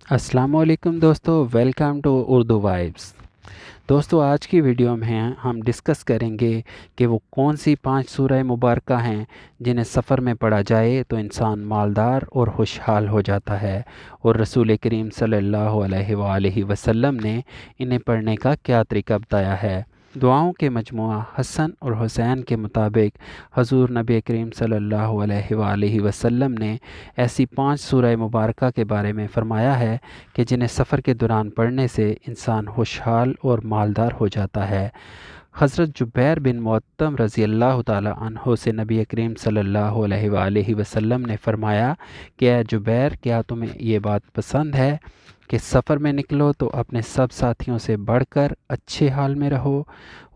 अस्सलाम वालेकुम दोस्तों, वेलकम टू उर्दू वाइब्स। दोस्तों, आज की वीडियो में हम डिस्कस करेंगे कि वो कौन सी 5 सूरह मुबारका हैं जिन्हें सफ़र में पढ़ा जाए तो इंसान मालदार और खुशहाल हो जाता है, और रसूल करीम सल्लल्लाहु अलैहि वसल्लम ने इन्हें पढ़ने का क्या तरीका बताया है। दुआओं के मजमुआ हसन और हुसैन के मुताबिक हजूर नबी करीम सल्लल्लाहु अलैहि वसल्लम ने ऐसी 5 सूरह मुबारका के बारे में फ़रमाया है कि जिन्हें सफ़र के दौरान पढ़ने से इंसान खुशहाल और मालदार हो जाता है। हज़रत जुबैर बिन मुअत्तम रज़ी अल्लाह ताला अन्हो से नबी करीम सल्लल्लाहु अलैहि वसल्लम ने फ़रमाया कि ऐ जुबैर, क्या तुम्हें ये बात पसंद है कि सफ़र में निकलो तो अपने सब साथियों से बढ़कर अच्छे हाल में रहो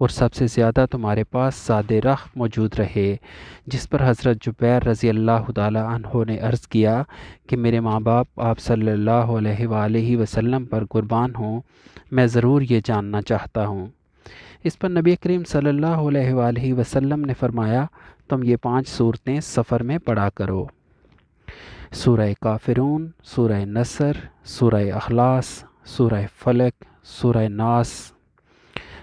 और सबसे ज़्यादा तुम्हारे पास सादे रख मौजूद रहे। जिस पर हज़रत जुबैर रज़ी अल्लाह ताला अन्हो ने अर्ज़ किया कि मेरे माँ बाप आप सल्लल्लाहु अलैहि वसल्लम पर कुर्बान हों, मैं ज़रूर ये जानना चाहता हूँ। इस पर नबी करीम सल्लल्लाहु अलैहि वसल्लम ने फ़रमाया, तुम ये 5 सूरतें सफ़र में पढ़ा करो। सूरह काफिरून, सूरह नसर, सूरह अखलास, सूरह फलक, सूरह नास।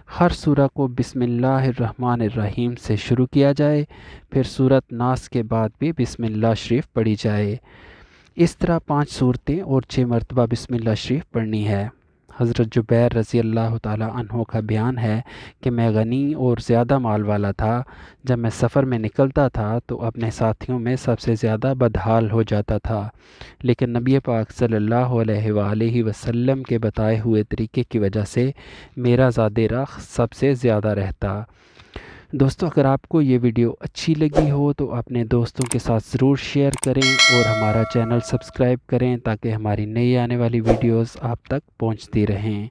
हर सूरह को बिस्मिल्लाहिर्रहमानिर्रहीम से शुरू किया जाए, फिर सूरत नास के बाद भी बिस्मिल्लाह शरीफ पढ़ी जाए। इस तरह 5 सूरतें और 6 मरतबा बिस्मिल्लाह शरीफ पढ़नी है। हज़रत जुबैर रज़ी अल्लाह ताला अन्हो का बयान है कि मैं गनी और ज़्यादा माल वाला था। जब मैं सफ़र में निकलता था तो अपने साथियों में सबसे ज़्यादा बदहाल हो जाता था, लेकिन नबी पाक सल्लल्लाहु अलैहि वसल्लम के बताए हुए तरीके की वजह से मेरा ज़ादे रख सबसे ज़्यादा रहता। दोस्तों, अगर आपको ये वीडियो अच्छी लगी हो तो अपने दोस्तों के साथ ज़रूर शेयर करें और हमारा चैनल सब्सक्राइब करें ताकि हमारी नई आने वाली वीडियोस आप तक पहुंचती रहें।